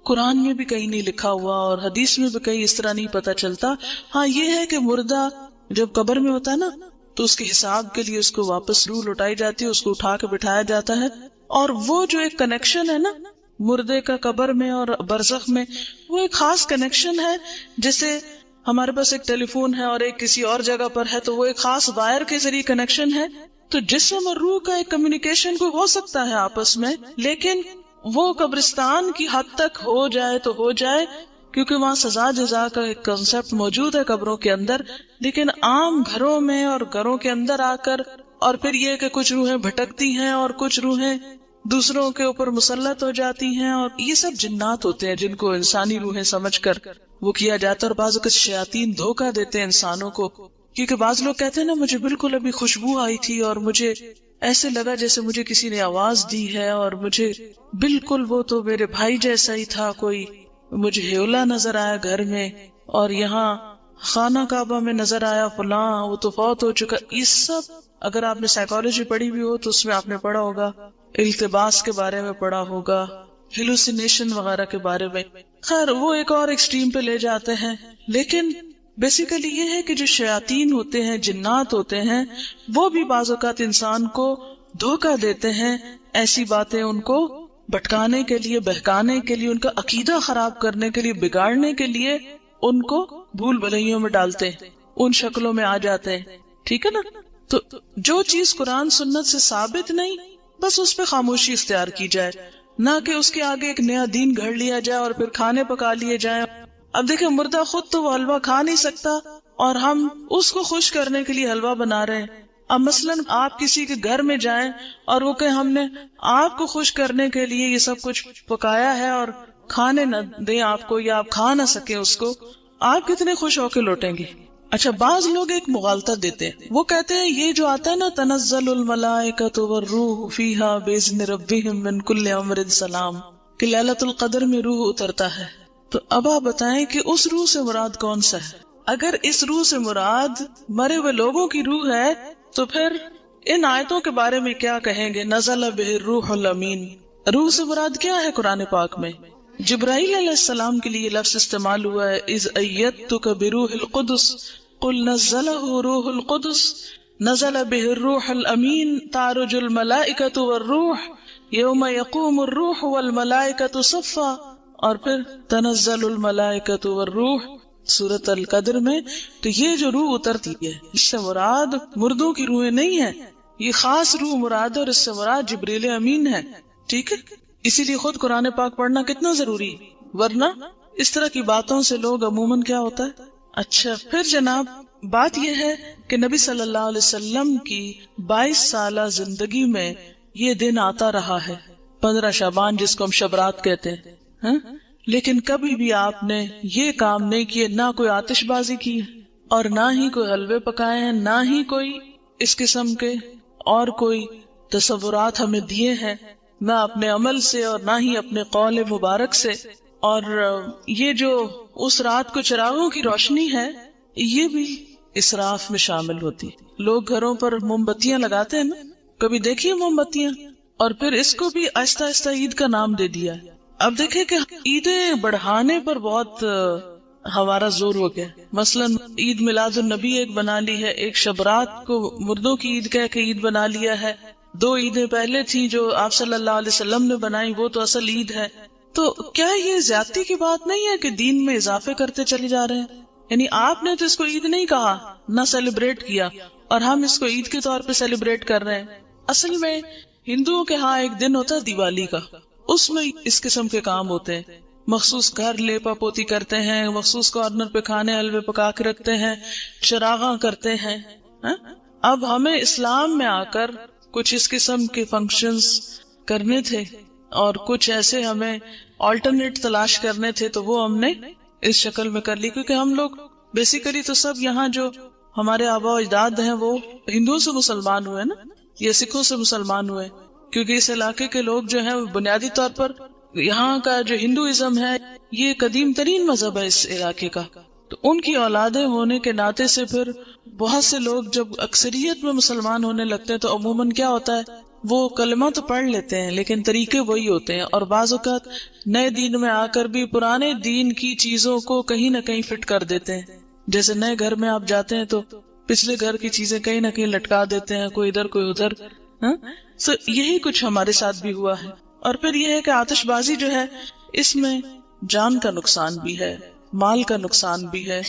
قرآن میں بھی کہیں نہیں لکھا ہوا اور حدیث میں بھی کہیں اس طرح نہیں پتا چلتا. ہاں یہ ہے کہ مردہ جب قبر میں ہوتا ہے نا تو اس کے حساب کے لیے اس کو واپس روح لوٹائی جاتی ہے، اس کو اٹھا کے بٹھایا جاتا ہے. اور وہ جو ایک کنیکشن ہے نا مردے کا قبر میں اور برزخ میں، وہ ایک خاص کنیکشن ہے. جیسے ہمارے پاس ایک ٹیلی فون ہے اور ایک کسی اور جگہ پر ہے تو وہ ایک خاص وائر کے ذریعے کنیکشن ہے. تو جسم اور روح کا ایک کمیونیکیشن کو ہو سکتا ہے آپس میں، لیکن وہ قبرستان کی حد تک ہو جائے تو ہو جائے، کیونکہ وہاں سزا جزا کا ایک کنسپٹ موجود ہے قبروں کے اندر. لیکن عام گھروں میں اور گھروں کے اندر آ کر، اور پھر یہ کہ کچھ روحیں بھٹکتی ہیں اور کچھ روحیں دوسروں کے اوپر مسلط ہو جاتی ہیں، اور یہ سب جنات ہوتے ہیں جن کو انسانی روحیں سمجھ کر وہ کیا جاتا ہے. اور بعض اوقات شیاطین دھوکہ دیتے ہیں انسانوں کو، کیونکہ بعض لوگ کہتے ہیں نا مجھے بالکل ابھی خوشبو آئی تھی اور مجھے ایسے لگا جیسے مجھے کسی نے آواز دی ہے، اور مجھے بالکل وہ تو میرے بھائی جیسا ہی تھا، کوئی مجھے ہیولا نظر آیا گھر میں، اور یہاں خانہ کعبہ میں نظر آیا فلاں، وہ تو فوت ہو چکا. یہ سب اگر آپ نے سائیکالوجی پڑھی بھی ہو تو اس میں آپ نے پڑھا ہوگا، التباس کے بارے میں پڑھا ہوگا، ہیلوسینیشن وغیرہ کے بارے میں. خیر وہ ایک اور ایکسٹریم پہ لے جاتے ہیں. لیکن بیسیکلی یہ ہے کہ جو شیاطین ہوتے ہیں، جنات ہوتے ہیں، وہ بھی بعض اوقات انسان کو دھوکہ دیتے ہیں، ایسی باتیں ان کو بھٹکانے کے لیے، بہکانے کے لیے، ان کا عقیدہ خراب کرنے کے لیے، بگاڑنے کے لیے ان کو بھول بھلائیوں میں ڈالتے ہیں، ان شکلوں میں آ جاتے ہیں. ٹھیک ہے نا. تو جو چیز قرآن سنت سے ثابت نہیں، بس اس پہ خاموشی اختیار کی جائے، نہ کہ اس کے آگے ایک نیا دین گھڑ لیا جائے اور پھر کھانے پکا لیے جائیں. اب دیکھیں مردہ خود تو وہ حلوہ کھا نہیں سکتا اور ہم اس کو خوش کرنے کے لیے حلوہ بنا رہے ہیں. اب مثلاً آپ کسی کے گھر میں جائیں اور وہ کہ ہم نے آپ کو خوش کرنے کے لیے یہ سب کچھ پکایا ہے اور کھانے نہ دیں آپ کو، یا آپ کھا نہ سکیں اس کو، آپ کتنے خوش ہو کے لوٹیں گے؟ اچھا، بعض لوگ ایک مغالطہ دیتے ہیں، وہ کہتے ہیں یہ جو آتا ہے نا تنزل الملائکۃ والروح فیہا باذن ربہم من کل امر سلام، کہ لیلۃ القدر میں روح اترتا ہے، تو اب آپ بتائیں کہ اس روح سے مراد کون سا ہے؟ اگر اس روح سے مراد مرے ہوئے لوگوں کی روح ہے تو پھر ان آیتوں کے بارے میں کیا کہیں گے؟ نزل بہ الروح الامین، روح سے مراد کیا ہے قرآن پاک میں؟ جبرائیل علیہ السلام کے لیے لفظ استعمال ہوا ہے، اذ ایدتک بروح القدس قل نزلہ روح القدس نزل بہ الروح الامین تعرج الملائکۃ والروح یوم یقوم الروح والملائکۃ صفا، اور پھر تنزل الملائکۃ والروح سورۃ القدر میں۔ تو یہ جو روح اترتی ہے اس سے مراد مردوں کی روحیں نہیں ہیں، یہ خاص روح مراد ہے، اور اس سے مراد جبریل امین ہے، ٹھیک ہے؟ اسی لیے خود قرآن پاک پڑھنا کتنا ضروری، ورنہ اس طرح کی باتوں سے لوگ عموماً کیا ہوتا ہے۔ اچھا، پھر جناب بات یہ ہے کہ نبی صلی اللہ علیہ وسلم کی 22 سالہ زندگی میں یہ دن آتا رہا ہے 15 شعبان، جس کو ہم شبرات کہتے ہیں، ہاں؟ لیکن کبھی بھی آپ نے یہ کام نہیں کیے، نہ کوئی آتش بازی کی اور نہ ہی کوئی حلوے پکائے ہیں، نہ ہی کوئی اس قسم کے اور کوئی تصورات ہمیں دیے ہیں، نہ اپنے عمل سے اور نہ ہی اپنے قول مبارک سے۔ اور یہ جو اس رات کو چراغوں کی روشنی ہے یہ بھی اسراف میں شامل ہوتی ہے۔ لوگ گھروں پر موم بتیاں لگاتے ہیں نا، کبھی دیکھیے موم بتیاں، اور پھر اس کو بھی آہستہ آہستہ عید کا نام دے دیا ہے۔ اب دیکھیں کہ عیدیں بڑھانے پر بہت ہمارا زور ہو گیا، مثلا عید میلاد النبی ایک بنا لی ہے، ایک شبرات کو مردوں کی عید کہہ کے عید بنا لیا ہے، 2 عیدیں پہلے تھی جو آپ صلی اللہ علیہ وسلم نے بنائی، وہ تو اصل عید ہے۔ تو کیا یہ زیادتی کی بات نہیں ہے کہ دین میں اضافے کرتے چلے جا رہے ہیں؟ یعنی آپ نے تو اس کو عید نہیں کہا، نہ سیلیبریٹ کیا، اور ہم اس کو عید کے طور پہ سیلیبریٹ کر رہے ہیں۔ اصل میں ہندوؤں کے ہاں ایک دن ہوتا ہے دیوالی کا، اس میں اس قسم کے کام ہوتے ہیں، مخصوص گھر لیپا پوتی کرتے ہیں، مخصوص کارنر پہ کھانے حلوے پکا کے رکھتے ہیں، چراغاں کرتے ہیں۔ اب ہمیں اسلام میں آ کر کچھ اس قسم کے فنکشنز کرنے تھے اور کچھ ایسے ہمیں آلٹرنیٹ تلاش کرنے تھے، تو وہ ہم نے اس شکل میں کر لی، کیونکہ ہم لوگ بیسیکلی تو سب یہاں جو ہمارے آبا و اجداد ہیں وہ ہندوؤں سے مسلمان ہوئے نا، یا سکھوں سے مسلمان ہوئے، کیونکہ اس علاقے کے لوگ جو ہیں بنیادی طور پر یہاں کا جو ہندوازم ہے یہ قدیم ترین مذہب ہے اس علاقے کا، تو ان کی اولادیں ہونے کے ناطے سے پھر بہت سے لوگ جب اکثریت میں مسلمان ہونے لگتے ہیں تو عموماً کیا ہوتا ہے، وہ کلمہ تو پڑھ لیتے ہیں لیکن طریقے وہی ہوتے ہیں، اور بعض اوقات نئے دین میں آ کر بھی پرانے دین کی چیزوں کو کہیں نہ کہیں فٹ کر دیتے ہیں۔ جیسے نئے گھر میں آپ جاتے ہیں تو پچھلے گھر کی چیزیں کہیں نہ کہیں لٹکا دیتے ہیں، کوئی ادھر کوئی ادھر۔ یہی کچھ ہمارے ساتھ بھی ہوا ہے۔ اور پھر یہ ہے کہ آتش بازی جو ہے اس میں جان کا نقصان بھی ہے، مال کا نقصان بھی ہے،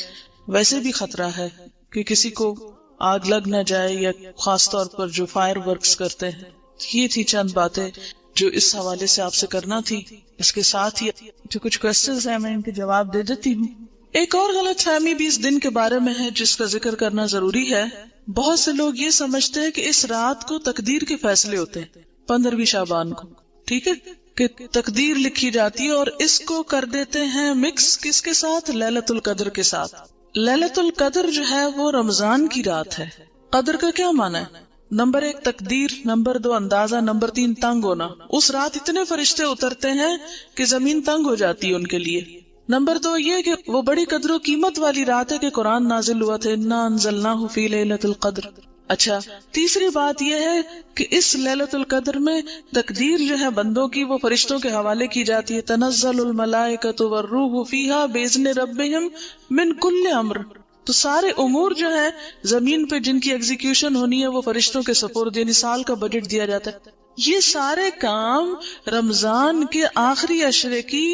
ویسے بھی خطرہ ہے کہ کسی کو آگ لگ نہ جائے، یا خاص طور پر جو فائر ورکس کرتے ہیں۔ یہ تھی چند باتیں جو اس حوالے سے آپ سے کرنا تھی۔ اس کے ساتھ ہی جو کچھ کوسچنز ہیں میں ان کے جواب دے دیتی ہوں۔ ایک اور غلط فہمی بھی اس دن کے بارے میں ہے جس کا ذکر کرنا ضروری ہے۔ بہت سے لوگ یہ سمجھتے ہیں کہ اس رات کو تقدیر کے فیصلے ہوتے ہیں، 15ویں شعبان کو، ٹھیک ہے، کہ تقدیر لکھی جاتی ہے، اور اس کو کر دیتے ہیں مکس کس کے ساتھ؟ لیلۃ القدر کے ساتھ۔ لیلۃ القدر جو ہے وہ رمضان کی رات ہے۔ قدر کا کیا معنی ہے؟ نمبر 1 تقدیر، نمبر 2 اندازہ، نمبر 3 تنگ ہونا۔ اس رات اتنے فرشتے اترتے ہیں کہ زمین تنگ ہو جاتی ہے ان کے لیے۔ نمبر 2 یہ کہ وہ بڑی قدر و قیمت والی رات ہے کہ قرآن نازل ہوا تھا، انا انزلناہ فی لیلۃ القدر۔ اچھا، تیسری بات یہ ہے کہ اس لیلۃ القدر میں تقدیر جو ہے بندوں کی وہ فرشتوں کے حوالے کی جاتی ہے، تنزل الملائکۃ والروح فیہا باذن ربہم من کل امر۔ تو سارے امور جو ہے زمین پہ جن کی ایگزیکیوشن ہونی ہے وہ فرشتوں کے سپرد، یعنی سال کا بجٹ دیا جاتا ہے۔ یہ سارے کام رمضان کے آخری عشرے کی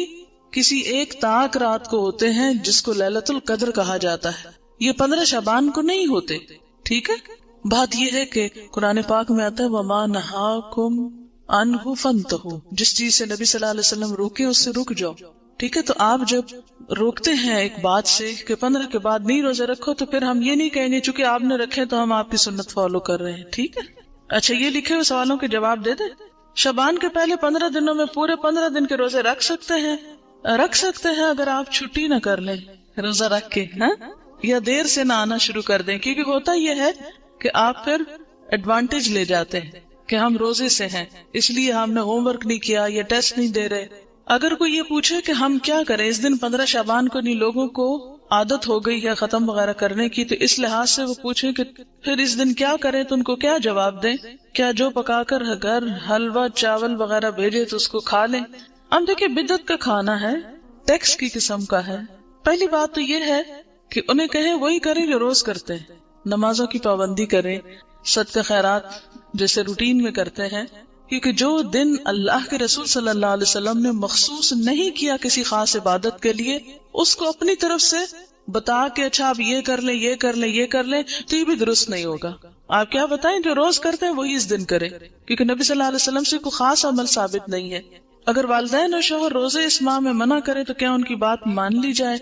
کسی ایک طاق رات کو ہوتے ہیں جس کو لیلۃ القدر کہا جاتا ہے، یہ 15 شعبان کو نہیں ہوتے، ٹھیک ہے۔ بات یہ ہے کہ قرآن پاک میں آتا ہے وَمَا نَهَاكُمْ عَنْهُ فَانْتَهُوا، جس چیز سے نبی صلی اللہ علیہ وسلم روکے اس سے رک جاؤ، ٹھیک ہے۔ تو آپ جب روکتے ہیں ایک بات سے کہ 15 کے بعد نہیں روزے رکھو، تو پھر ہم یہ نہیں کہیں گے چونکہ آپ نے رکھے تو ہم آپ کی سنت فالو کر رہے ہیں، ٹھیک ہے۔ اچھا، یہ لکھے ہوئے سوالوں کے جواب دے دیں۔ شعبان کے پہلے 15 دنوں میں پورے 15 دن کے روزے رکھ سکتے ہیں؟ رکھ سکتے ہیں اگر آپ چھٹی نہ کر لیں روزہ رکھ کے، ہاں، یا دیر سے نہ آنا شروع کر دیں، کیونکہ ہوتا یہ ہے کہ آپ پھر ایڈوانٹیج لے جاتے ہیں کہ ہم روزے سے ہیں اس لیے ہم نے ہوم ورک نہیں کیا یا ٹیسٹ نہیں دے رہے. اگر کوئی یہ پوچھے کہ ہم کیا کریں، اس دن 15 شعبان کو نہیں لوگوں کو عادت ہو گئی ہے ختم وغیرہ کرنے کی، تو اس لحاظ سے وہ پوچھیں کہ پھر اس دن کیا کریں، تو ان کو کیا جواب دیں؟ کیا جو پکا کر گھر حلوہ چاول وغیرہ بھیجے تو اس کو کھا لیں؟ اب دیکھیں بدعت کا کھانا ہے، ٹیکس کی قسم کا ہے. پہلی بات تو یہ ہے کہ انہیں کہیں وہی کریں جو روز کرتے ہیں، نمازوں کی پابندی کریں، صدقہ خیرات جیسے روٹین میں کرتے ہیں، کیونکہ جو دن اللہ کے رسول صلی اللہ علیہ وسلم نے مخصوص نہیں کیا کسی خاص عبادت کے لیے، اس کو اپنی طرف سے بتا کے اچھا آپ یہ کر لیں یہ کر لیں یہ کر لیں، تو یہ بھی درست نہیں ہوگا. آپ کیا بتائیں، جو روز کرتے ہیں وہی اس دن کریں، کیونکہ نبی صلی اللہ علیہ وسلم سے کوئی خاص عمل ثابت نہیں ہے. اگر والدین اور شوہر روزے اس ماہ میں منع کرے تو کیا ان کی بات مان لی جائے؟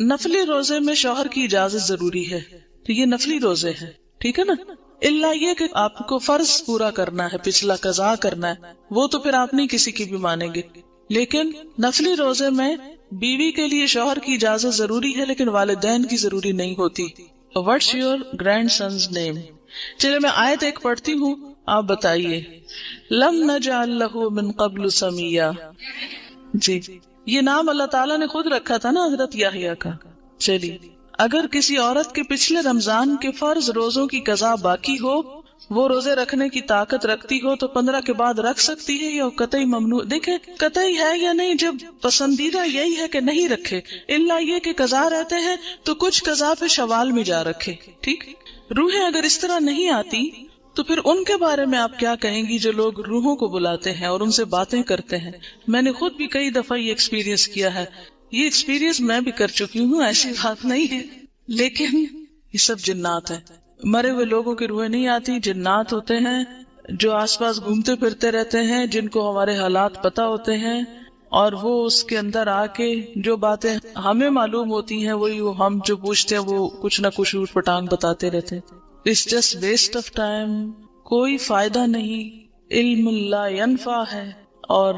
نفلی روزے میں شوہر کی اجازت ضروری ہے، تو یہ نفلی روزے ہیں، ٹھیک ہے نا، اللہ یہ کہ آپ کو فرض پورا کرنا ہے، پچھلا قضا کرنا ہے، وہ تو پھر آپ نہیں کسی کی بھی مانیں گے. لیکن نفلی روزے میں بیوی کے لیے شوہر کی اجازت ضروری ہے لیکن والدین کی ضروری نہیں ہوتی. What's your grandson's name؟ چلے میں آیت ایک پڑھتی ہوں، آپ بتائیے. لم نجعل له من قبل سمیا، جی یہ نام اللہ تعالیٰ نے خود رکھا تھا نا حضرت یحییٰ کا. چلیے، اگر کسی عورت کے پچھلے رمضان کے فرض روزوں کی قضا باقی ہو، وہ روزے رکھنے کی طاقت رکھتی ہو، تو 15 کے بعد رکھ سکتی ہے یا قطعی ممنوع؟ دیکھیں قطعی ہے یا نہیں، جب پسندیدہ یہی ہے کہ نہیں رکھے، الا یہ کہ قضا رہتے ہیں تو کچھ قضا پہ شوال میں جا رکھے. ٹھیک، روحیں اگر اس طرح نہیں آتی تو پھر ان کے بارے میں آپ کیا کہیں گی جو لوگ روحوں کو بلاتے ہیں اور ان سے باتیں کرتے ہیں؟ میں نے خود بھی کئی دفعہ یہ ایکسپیرینس کیا ہے، یہ ایکسپیرینس میں بھی کر چکی ہوں، ایسی بات نہیں ہے، لیکن یہ سب جنات ہیں. مرے ہوئے لوگوں کی روحیں نہیں آتی، جنات ہوتے ہیں جو آس پاس گھومتے پھرتے رہتے ہیں، جن کو ہمارے حالات پتہ ہوتے ہیں، اور وہ اس کے اندر آ کے جو باتیں ہمیں معلوم ہوتی ہیں وہی ہم جو پوچھتے ہیں وہ کچھ نہ کچھ اوٹ پٹانگ بتاتے رہتے ہیں. It's just waste of time، کوئی فائدہ نہیں، علم لا ینفع ہے. اور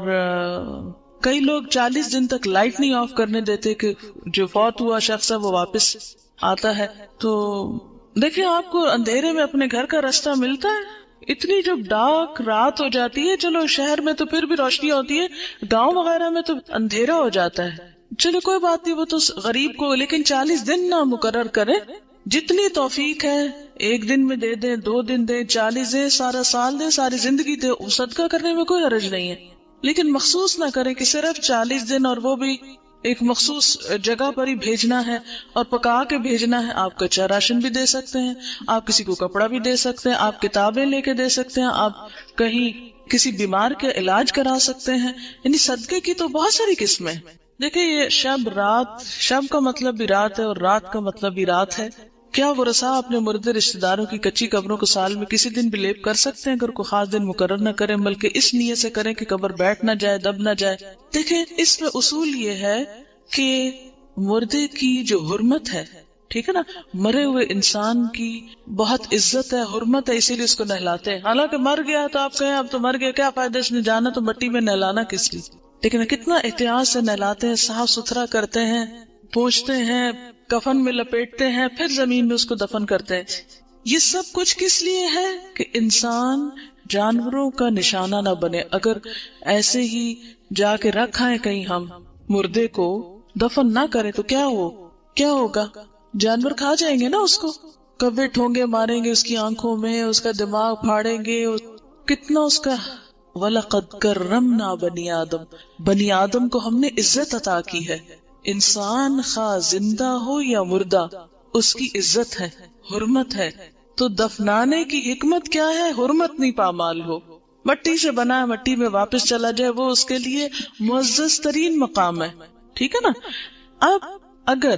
کئی لوگ 40 دن تک لائٹ نہیں آف کرنے دیتے کہ جو فوت ہوا شخص ہے وہ واپس آتا ہے. تو دیکھیں آپ کو اندھیرے میں اپنے گھر کا راستہ ملتا ہے، اتنی جب ڈارک رات ہو جاتی ہے، چلو شہر میں تو پھر بھی روشنی ہوتی ہے، گاؤں وغیرہ میں تو اندھیرا ہو جاتا ہے. چلو کوئی بات نہیں، وہ تو غریب کو، لیکن 40 دن نہ مقرر کریں، جتنی توفیق ہے ایک دن میں دے دیں، 2 دن دیں، 40 دیں، سارا سال دیں، ساری زندگی دیں، صدقہ کرنے میں کوئی حرج نہیں ہے. لیکن مخصوص نہ کریں کہ صرف 40 دن اور وہ بھی ایک مخصوص جگہ پر ہی بھیجنا ہے اور پکا کے بھیجنا ہے. آپ کچا راشن بھی دے سکتے ہیں، آپ کسی کو کپڑا بھی دے سکتے ہیں، آپ کتابیں لے کے دے سکتے ہیں، آپ کہیں کسی بیمار کے علاج کرا سکتے ہیں. یعنی صدقے کی تو بہت ساری قسمیں. دیکھیں یہ شب رات، شب کا مطلب بھی رات ہے اور رات کا مطلب بھی رات ہے. کیا ورثاء اپنے مردے رشتہ داروں کی کچی قبروں کو سال میں کسی دن بھی لیپ کر سکتے ہیں اگر کوئی خاص دن مقرر نہ کریں، بلکہ اس نیت سے کریں کہ قبر بیٹھ نہ جائے، دب نہ جائے؟ دیکھیں اس میں اصول یہ ہے کہ مردے کی جو حرمت ہے، ٹھیک ہے نا، مرے ہوئے انسان کی بہت عزت ہے، حرمت ہے، اسی لیے اس کو نہلاتے ہیں. حالانکہ مر گیا تو آپ کہیں اب تو مر گیا، کیا فائدہ اس نے جانا تو مٹی میں نہلانا کس لیے؟ لیکن کتنا احتیاط سے نہلاتے ہیں، صاف ستھرا کرتے ہیں، پوچھتے ہیں، کفن میں لپیٹتے ہیں، پھر زمین میں اس کو دفن کرتے ہیں. یہ سب کچھ کس لیے ہے کہ انسان جانوروں کا نشانہ نہ بنے. اگر ایسے ہی جا کے رکھائیں کہیں ہم مردے کو، دفن نہ کریں تو کیا ہوگا؟ جانور کھا جائیں گے نا اس کو، کبے ٹھونگے ماریں گے اس کی آنکھوں میں، اس کا دماغ پھاڑیں گے، کتنا اس کا. وَلَقَدْ كَرَّمْنَا بَنِي آدم، بنی آدم کو ہم نے عزت عطا کی ہے. انسان خواہ زندہ ہو یا مردہ، اس کی عزت ہے، حرمت ہے. تو دفنانے کی حکمت کیا ہے؟ حرمت نہیں پامال ہو. مٹی سے بنا ہے، مٹی میں واپس چلا جائے، وہ اس کے لیے معزز ترین مقام ہے. ٹھیک ہے نا. اب اگر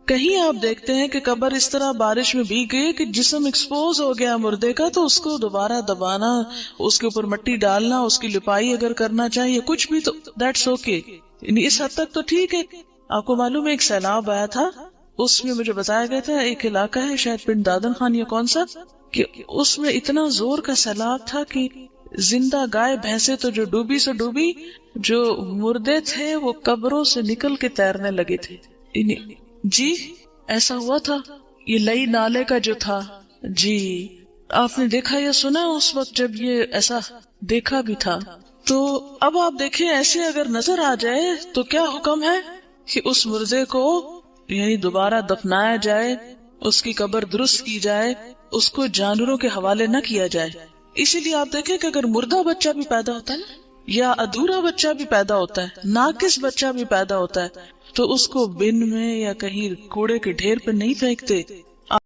کہیں آپ دیکھتے ہیں کہ قبر اس طرح بارش میں بھیگ گئی کہ جسم ایکسپوز ہو گیا مردے کا، تو اس کو دوبارہ دبانا، اس کے اوپر مٹی ڈالنا، اس کی لپائی اگر کرنا چاہیے کچھ بھی، تو دیٹس اوکے. یعنی اس حد تک تو ٹھیک ہے. آپ کو معلوم ہے ایک سیلاب آیا تھا، اس میں مجھے بتایا گیا تھا ایک علاقہ ہے شاید پنڈ دادن خان یا کون سا، کہ اس میں اتنا زور کا سیلاب تھا کہ زندہ گائے بھینسیں تو جو ڈوبی سے ڈوبی، جو مردے تھے وہ قبروں سے نکل کے تیرنے لگے تھے. جی ایسا ہوا تھا. یہ لئی نالے کا جو تھا، جی آپ نے دیکھا یا سنا اس وقت جب یہ ایسا دیکھا بھی تھا؟ تو اب آپ دیکھیں ایسے اگر نظر آ جائے تو کیا حکم ہے کہ اس مردے کو یعنی دوبارہ دفنایا جائے، اس کی قبر درست کی جائے، اس کو جانوروں کے حوالے نہ کیا جائے. اسی لیے آپ دیکھیں کہ اگر مردہ بچہ بھی پیدا ہوتا ہے نا، یا ادھورا بچہ بھی پیدا ہوتا ہے، ناقص بچہ بھی پیدا ہوتا ہے، تو اس کو بن میں یا کہیں کوڑے کے ڈھیر پہ نہیں پھینکتے،